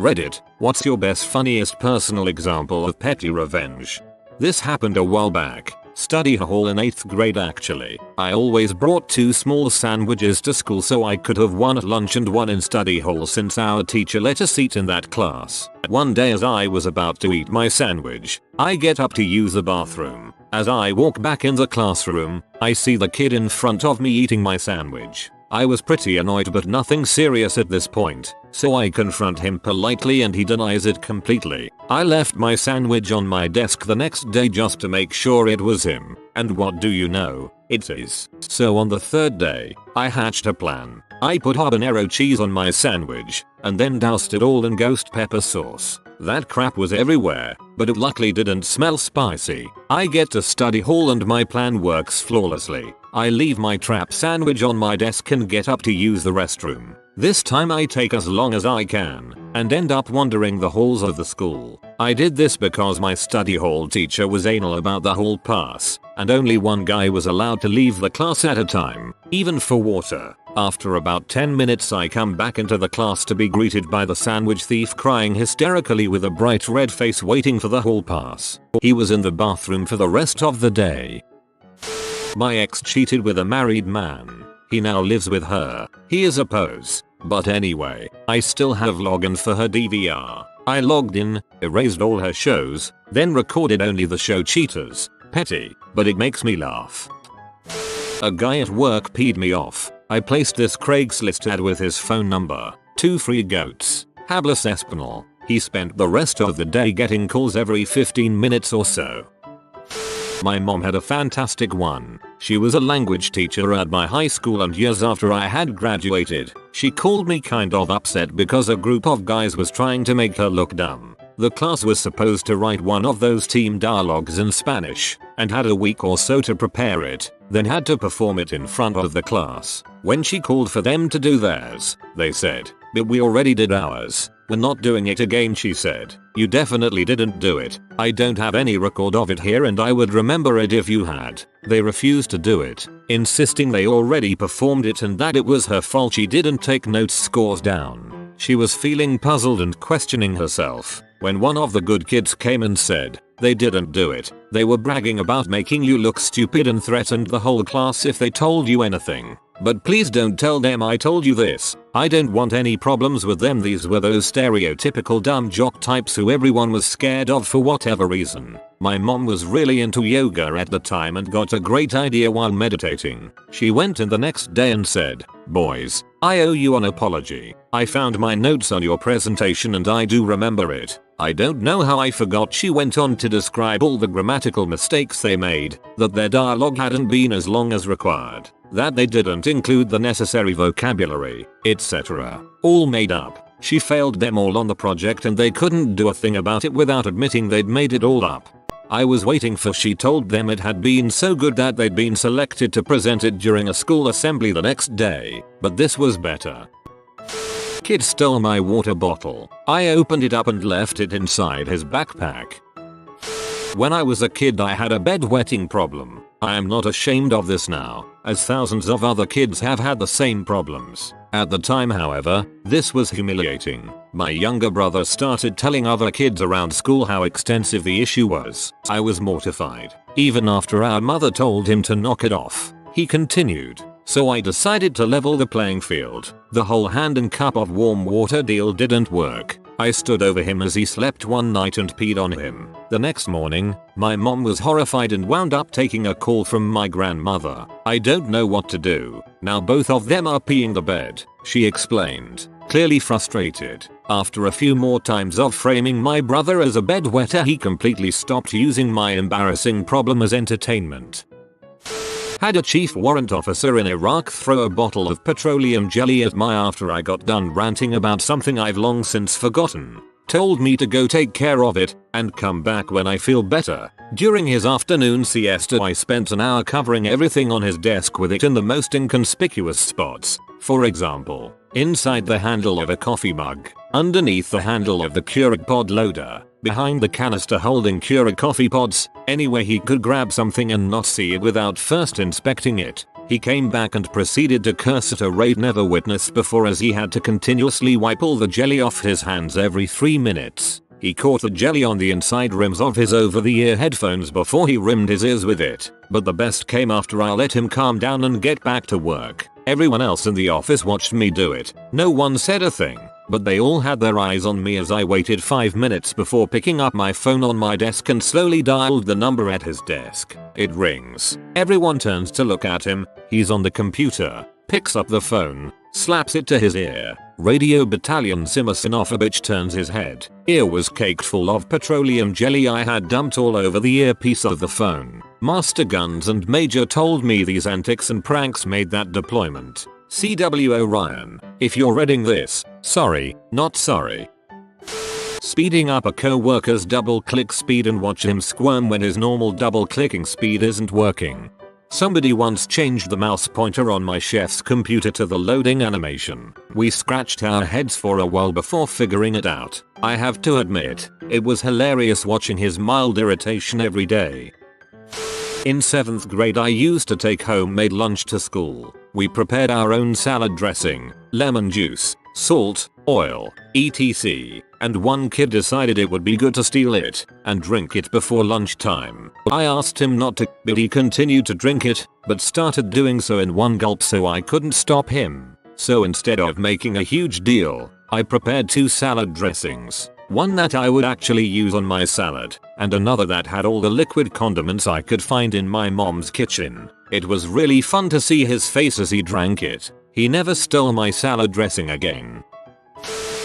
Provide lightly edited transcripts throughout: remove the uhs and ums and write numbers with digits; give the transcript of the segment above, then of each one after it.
Reddit, what's your best funniest personal example of petty revenge? This happened a while back. Study hall in 8th grade actually. I always brought 2 small sandwiches to school so I could have one at lunch and one in study hall since our teacher let us eat in that class. One day as I was about to eat my sandwich, I get up to use the bathroom. As I walk back in the classroom, I see the kid in front of me eating my sandwich. I was pretty annoyed but nothing serious at this point, so I confront him politely and he denies it completely. I left my sandwich on my desk the next day just to make sure it was him, and what do you know, it is. So on the 3rd day, I hatched a plan. I put habanero cheese on my sandwich, and then doused it all in ghost pepper sauce. That crap was everywhere, but it luckily didn't smell spicy. I get to study hall and my plan works flawlessly. I leave my trap sandwich on my desk and get up to use the restroom. This time I take as long as I can, and end up wandering the halls of the school. I did this because my study hall teacher was anal about the hall pass, and only one guy was allowed to leave the class at a time, even for water. After about 10 minutes I come back into the class to be greeted by the sandwich thief crying hysterically with a bright red face waiting for the hall pass. He was in the bathroom for the rest of the day. My ex cheated with a married man. He now lives with her. He is a pose. But anyway, I still have login for her DVR. I logged in, erased all her shows, then recorded only the show Cheaters. Petty, but it makes me laugh. A guy at work peed me off. I placed this Craigslist ad with his phone number. 2 free goats. Habless Espinal. He spent the rest of the day getting calls every 15 minutes or so. My mom had a fantastic one. She was a language teacher at my high school and years after I had graduated, she called me kind of upset because a group of guys was trying to make her look dumb. The class was supposed to write one of those team dialogues in Spanish, and had a week or so to prepare it, then had to perform it in front of the class. When she called for them to do theirs, they said, "But we already did ours. We're not doing it again," she said. "You definitely didn't do it. I don't have any record of it here and I would remember it if you had." They refused to do it, insisting they already performed it and that it was her fault she didn't take notes scores down. She was feeling puzzled and questioning herself when one of the good kids came and said, "They didn't do it. They were bragging about making you look stupid and threatened the whole class if they told you anything. But please don't tell them I told you this. I don't want any problems with them." These were those stereotypical dumb jock types who everyone was scared of for whatever reason. My mom was really into yoga at the time and got a great idea while meditating. She went in the next day and said, "Boys, I owe you an apology. I found my notes on your presentation and I do remember it. I don't know how I forgot." She went on to describe all the grammatical mistakes they made, that their dialogue hadn't been as long as required, that they didn't include the necessary vocabulary, etc. All made up. She failed them all on the project and they couldn't do a thing about it without admitting they'd made it all up. I was waiting for she told them it had been so good that they'd been selected to present it during a school assembly the next day, but this was better. Kid stole my water bottle. I opened it up and left it inside his backpack. When I was a kid I had a bedwetting problem. I am not ashamed of this now, as thousands of other kids have had the same problems. At the time however, this was humiliating. My younger brother started telling other kids around school how extensive the issue was. I was mortified. Even after our mother told him to knock it off, he continued. So I decided to level the playing field. The whole hand and cup of warm water deal didn't work. I stood over him as he slept one night and peed on him. The next morning, my mom was horrified and wound up taking a call from my grandmother. "I don't know what to do. Now both of them are peeing the bed," she explained, clearly frustrated. After a few more times of framing my brother as a bedwetter, he completely stopped using my embarrassing problem as entertainment. Had a chief warrant officer in Iraq throw a bottle of petroleum jelly at me after I got done ranting about something I've long since forgotten. Told me to go take care of it and come back when I feel better. During his afternoon siesta I spent an hour covering everything on his desk with it in the most inconspicuous spots. For example, inside the handle of a coffee mug, underneath the handle of the Keurig pod loader, behind the canister holding Keurig coffee pods, anywhere he could grab something and not see it without first inspecting it. He came back and proceeded to curse at a rate never witnessed before, as he had to continuously wipe all the jelly off his hands every 3 minutes. He caught the jelly on the inside rims of his over-the-ear headphones before he rimmed his ears with it. But the best came after I let him calm down and get back to work. Everyone else in the office watched me do it. No one said a thing, but they all had their eyes on me as I waited 5 minutes before picking up my phone on my desk and slowly dialed the number at his desk. It rings. Everyone turns to look at him. He's on the computer, picks up the phone, slaps it to his ear. Radio Battalion Simasinonovich turns his head. Ear was caked full of petroleum jelly I had dumped all over the earpiece of the phone. Master Guns and Major told me these antics and pranks made that deployment. CW Orion, if you're reading this, sorry, not sorry. Speeding up a co-worker's double-click speed and watch him squirm when his normal double-clicking speed isn't working. Somebody once changed the mouse pointer on my chef's computer to the loading animation. We scratched our heads for a while before figuring it out. I have to admit, it was hilarious watching his mild irritation every day. In 7th grade I used to take homemade lunch to school. We prepared our own salad dressing, lemon juice, salt, oil, etc. And one kid decided it would be good to steal it and drink it before lunchtime. I asked him not to, but he continued to drink it, but started doing so in one gulp, so I couldn't stop him. So instead of making a huge deal, I prepared 2 salad dressings. One that I would actually use on my salad, and another that had all the liquid condiments I could find in my mom's kitchen. It was really fun to see his face as he drank it. He never stole my salad dressing again.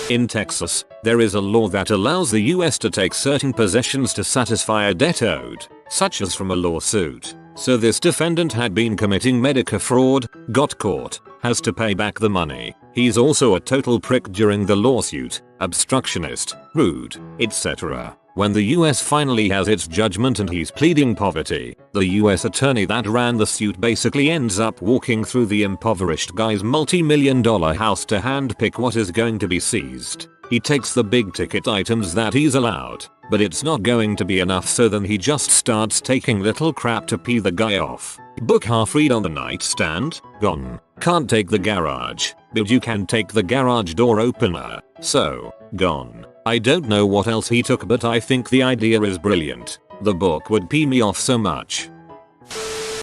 In Texas, there is a law that allows the US to take certain possessions to satisfy a debt owed, such as from a lawsuit. So this defendant had been committing Medicare fraud, got caught, has to pay back the money. He's also a total prick during the lawsuit, obstructionist, rude, etc. When the US finally has its judgment and he's pleading poverty, the US attorney that ran the suit basically ends up walking through the impoverished guy's multi-million-dollar house to handpick what is going to be seized. He takes the big ticket items that he's allowed, but it's not going to be enough, so then he just starts taking little crap to pee the guy off. Book half read on the nightstand, gone. Can't take the garage, but you can take the garage door opener, so, gone. I don't know what else he took, but I think the idea is brilliant. The book would pee me off so much.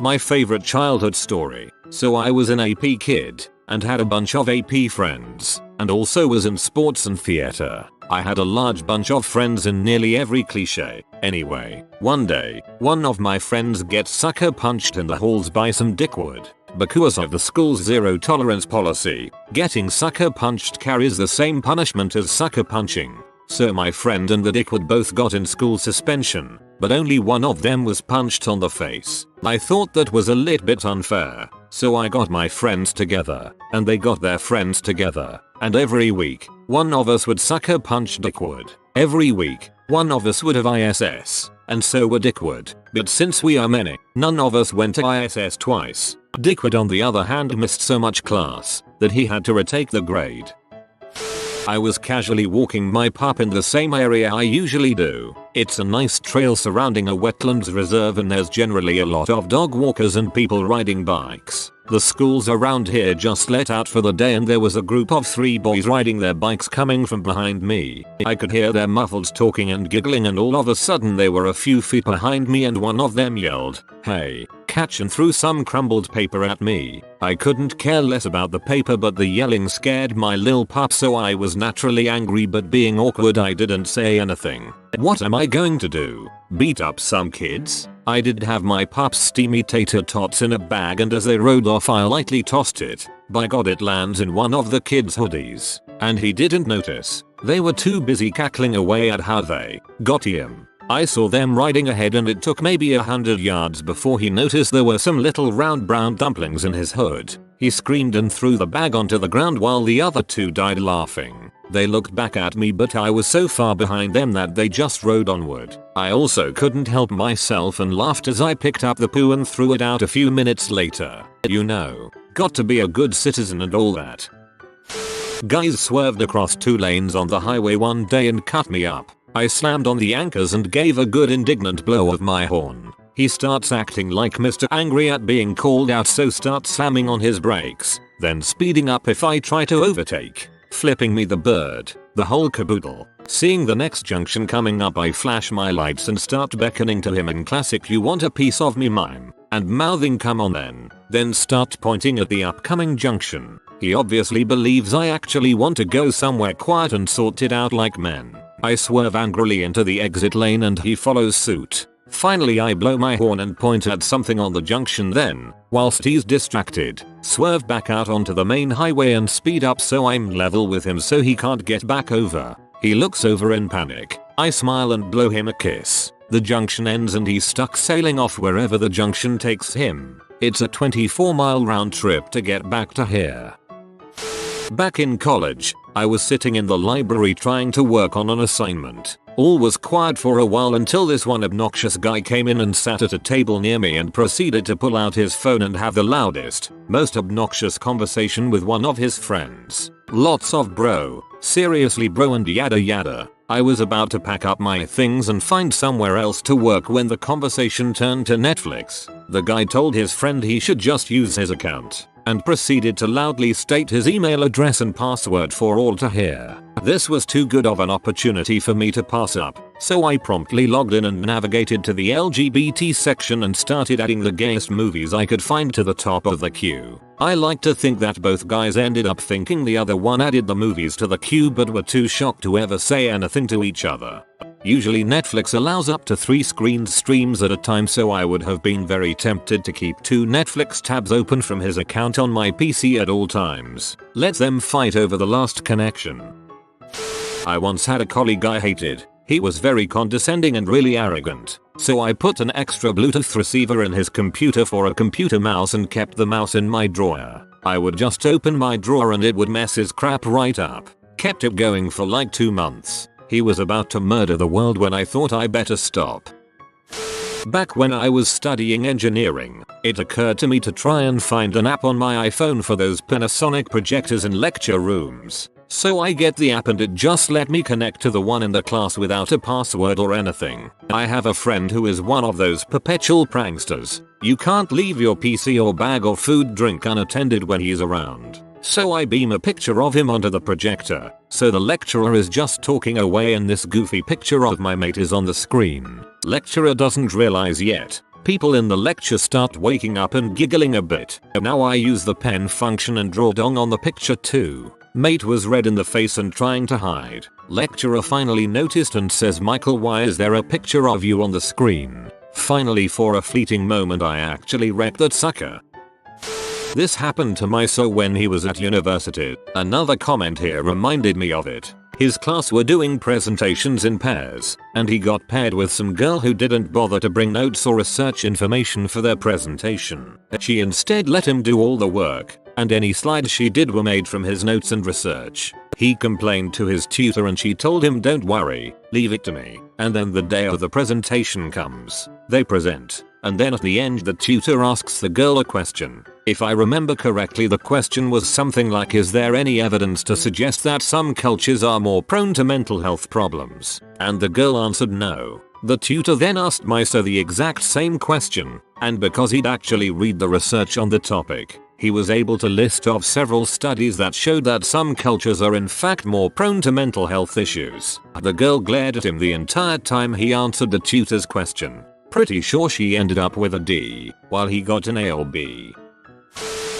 My favorite childhood story. So I was an AP kid, and had a bunch of AP friends, and also was in sports and theater. I had a large bunch of friends in nearly every cliche. Anyway, one day, one of my friends gets sucker punched in the halls by some dickwad. Because of the school's zero tolerance policy, getting sucker punched carries the same punishment as sucker punching. So my friend and the dickwad both got in school suspension, but only one of them was punched on the face. I thought that was a little bit unfair, so I got my friends together, and they got their friends together, and every week, one of us would sucker punch dickwad. Every week, one of us would have ISS, and so would dickwad, but since we are many, none of us went to ISS twice. Dickwad on the other hand missed so much class that he had to retake the grade. I was casually walking my pup in the same area I usually do. It's a nice trail surrounding a wetlands reserve, and there's generally a lot of dog walkers and people riding bikes. The schools around here just let out for the day, and there was a group of 3 boys riding their bikes coming from behind me. I could hear their muffled talking and giggling, and all of a sudden they were a few feet behind me and one of them yelled, "Hey, catch," and threw some crumbled paper at me. I couldn't care less about the paper, but the yelling scared my lil pup, so I was naturally angry, but being awkward I didn't say anything. What am I going to do? Beat up some kids? I did have my pup's steamy tater tots in a bag, and as they rode off I lightly tossed it. By God, it lands in one of the kids' hoodies. And he didn't notice. They were too busy cackling away at how they got him. I saw them riding ahead, and it took maybe 100 yards before he noticed there were some little round brown dumplings in his hood. He screamed and threw the bag onto the ground while the other 2 died laughing. They looked back at me, but I was so far behind them that they just rode onward. I also couldn't help myself and laughed as I picked up the poo and threw it out a few minutes later. You know, got to be a good citizen and all that. Guys swerved across 2 lanes on the highway one day and cut me up. I slammed on the anchors and gave a good indignant blow of my horn. He starts acting like Mr. Angry at being called out, so starts slamming on his brakes, then speeding up if I try to overtake, flipping me the bird, the whole caboodle. Seeing the next junction coming up, I flash my lights and start beckoning to him in classic "you want a piece of me" mime, and mouthing "come on then start pointing at the upcoming junction. He obviously believes I actually want to go somewhere quiet and sort it out like men. I swerve angrily into the exit lane and he follows suit. Finally I blow my horn and point at something on the junction, then, whilst he's distracted, swerve back out onto the main highway and speed up so I'm level with him so he can't get back over. He looks over in panic. I smile and blow him a kiss. The junction ends and he's stuck sailing off wherever the junction takes him. It's a 24-mile round trip to get back to here. Back in college, I was sitting in the library trying to work on an assignment. All was quiet for a while until this one obnoxious guy came in and sat at a table near me and proceeded to pull out his phone and have the loudest, most obnoxious conversation with one of his friends. Lots of "bro, seriously bro" and yada yada. I was about to pack up my things and find somewhere else to work when the conversation turned to Netflix. The guy told his friend he should just use his account, and proceeded to loudly state his email address and password for all to hear. This was too good of an opportunity for me to pass up, so I promptly logged in and navigated to the LGBT section and started adding the gayest movies I could find to the top of the queue. I like to think that both guys ended up thinking the other one added the movies to the queue but were too shocked to ever say anything to each other. Usually Netflix allows up to 3 screen streams at a time, so I would have been very tempted to keep 2 Netflix tabs open from his account on my PC at all times. Let them fight over the last connection. I once had a colleague I hated. He was very condescending and really arrogant, so I put an extra Bluetooth receiver in his computer for a computer mouse and kept the mouse in my drawer. I would just open my drawer and it would mess his crap right up. Kept it going for like 2 months. He was about to murder the world when I thought I better stop. Back when I was studying engineering, it occurred to me to try and find an app on my iPhone for those Panasonic projectors in lecture rooms. So I get the app and it just let me connect to the one in the class without a password or anything. I have a friend who is one of those perpetual pranksters. You can't leave your PC or bag or food drink unattended when he's around. So I beam a picture of him onto the projector, so the lecturer is just talking away and this goofy picture of my mate is on the screen. Lecturer doesn't realize yet. People in the lecture start waking up and giggling a bit. Now I use the pen function and draw dong on the picture too. Mate was red in the face and trying to hide. Lecturer finally noticed and says, "Michael, why is there a picture of you on the screen?" Finally, for a fleeting moment, I actually wrecked that sucker. This happened to my so when he was at university. Another comment here reminded me of it. His class were doing presentations in pairs, and he got paired with some girl who didn't bother to bring notes or research information for their presentation. She instead let him do all the work, and any slides she did were made from his notes and research. He complained to his tutor and she told him, "Don't worry, leave it to me." And then the day of the presentation comes. They present, and then at the end the tutor asks the girl a question. If I remember correctly, the question was something like, "Is there any evidence to suggest that some cultures are more prone to mental health problems?" And the girl answered no. The tutor then asked my sir the exact same question, and because he'd actually read the research on the topic, he was able to list off several studies that showed that some cultures are in fact more prone to mental health issues. The girl glared at him the entire time he answered the tutor's question. Pretty sure she ended up with a D, while he got an A or B.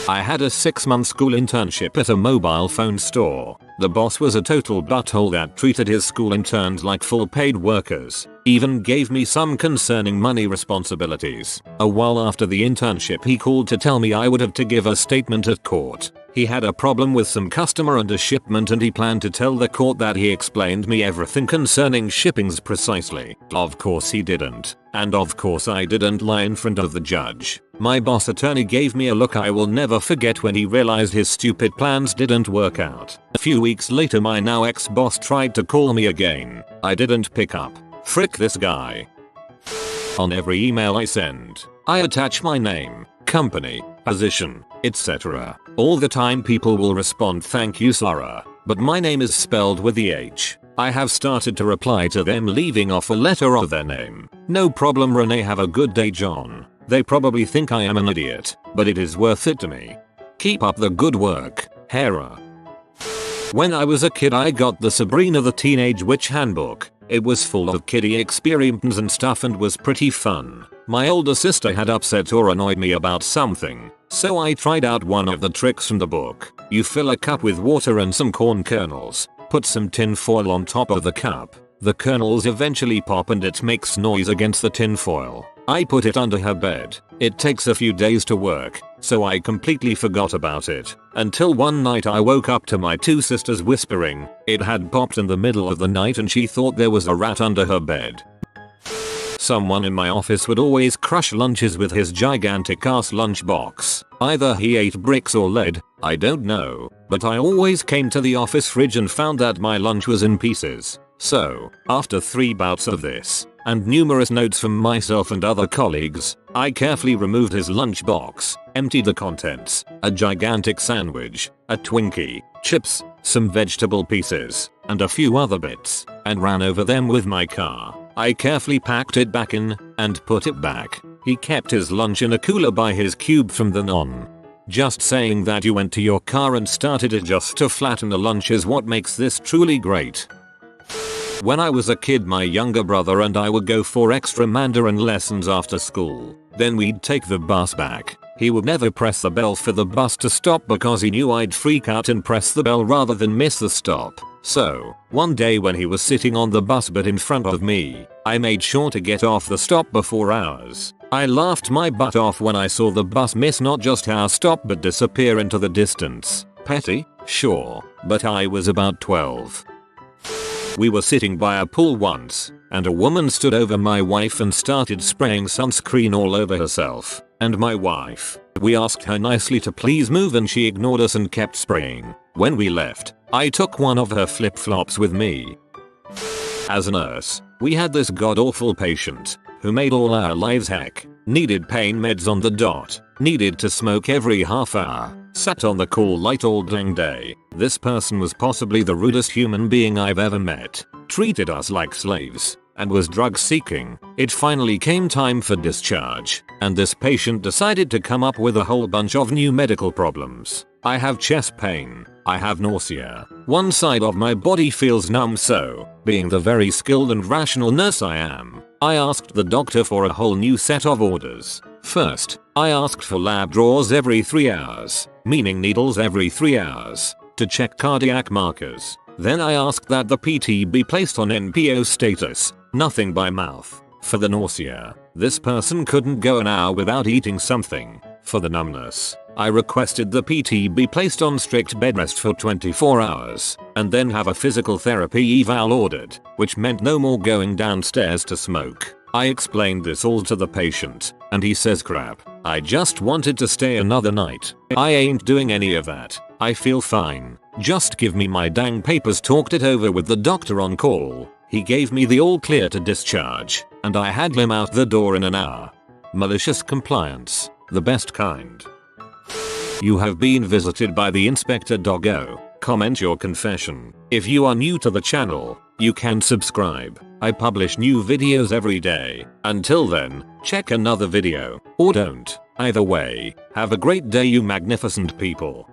I had a 6-month school internship at a mobile phone store. The boss was a total butthole that treated his school interns like full paid workers, even gave me some concerning money responsibilities. A while after the internship he called to tell me I would have to give a statement at court. He had a problem with some customer and a shipment and he planned to tell the court that he explained me everything concerning shippings precisely. Of course he didn't. And of course I didn't lie in front of the judge. My boss attorney gave me a look I will never forget when he realized his stupid plans didn't work out. A few weeks later my now ex-boss tried to call me again. I didn't pick up. Frick this guy. On every email I send, I attach my name, company, position, etc. All the time people will respond, "Thank you Sarah," but my name is spelled with the H. I have started to reply to them leaving off a letter of their name. No problem Renee, have a good day John. They probably think I am an idiot, but it is worth it to me. Keep up the good work, Hera. When I was a kid I got the Sabrina the Teenage Witch handbook. It was full of kiddie experiments and stuff and was pretty fun. My older sister had upset or annoyed me about something, so I tried out one of the tricks from the book. You fill a cup with water and some corn kernels, put some tin foil on top of the cup. The kernels eventually pop and it makes noise against the tin foil. I put it under her bed. It takes a few days to work, so I completely forgot about it. Until one night I woke up to my two sisters whispering. It had popped in the middle of the night and she thought there was a rat under her bed. Someone in my office would always crush lunches with his gigantic ass lunchbox. Either he ate bricks or lead, I don't know, but I always came to the office fridge and found that my lunch was in pieces. So, after 3 bouts of this, and numerous notes from myself and other colleagues, I carefully removed his lunchbox, emptied the contents, a gigantic sandwich, a Twinkie, chips, some vegetable pieces, and a few other bits, and ran over them with my car. I carefully packed it back in, and put it back. He kept his lunch in a cooler by his cube from then on. Just saying that you went to your car and started it just to flatten the lunch is what makes this truly great. When I was a kid my younger brother and I would go for extra Mandarin lessons after school. Then we'd take the bus back. He would never press the bell for the bus to stop because he knew I'd freak out and press the bell rather than miss the stop. So, one day when he was sitting on the bus but in front of me, I made sure to get off the stop before ours. I laughed my butt off when I saw the bus miss not just our stop but disappear into the distance. Petty? Sure, but I was about 12. We were sitting by a pool once, and a woman stood over my wife and started spraying sunscreen all over herself, and my wife. We asked her nicely to please move and she ignored us and kept spraying. When we left, I took one of her flip-flops with me. As a nurse, we had this god-awful patient, who made all our lives heck, needed pain meds on the dot, needed to smoke every half hour, sat on the call light all dang day. This person was possibly the rudest human being I've ever met, treated us like slaves, and was drug seeking. It finally came time for discharge, and this patient decided to come up with a whole bunch of new medical problems. I have chest pain. I have nausea. One side of my body feels numb, so, being the very skilled and rational nurse I am, I asked the doctor for a whole new set of orders. First, I asked for lab draws every 3 hours, meaning needles every 3 hours, to check cardiac markers. Then I asked that the PT be placed on NPO status, nothing by mouth. For the nausea, this person couldn't go an hour without eating something. For the numbness, I requested the PT be placed on strict bed rest for 24 hours, and then have a physical therapy eval ordered, which meant no more going downstairs to smoke. I explained this all to the patient, and he says crap, I just wanted to stay another night. I ain't doing any of that. I feel fine. Just give me my dang papers. Talked it over with the doctor on call. He gave me the all clear to discharge, and I had him out the door in an hour. Malicious compliance, the best kind. You have been visited by the Inspector Doggo. Comment your confession. If you are new to the channel, you can subscribe. I publish new videos every day. Until then, check another video, or don't. Either way, have a great day you magnificent people.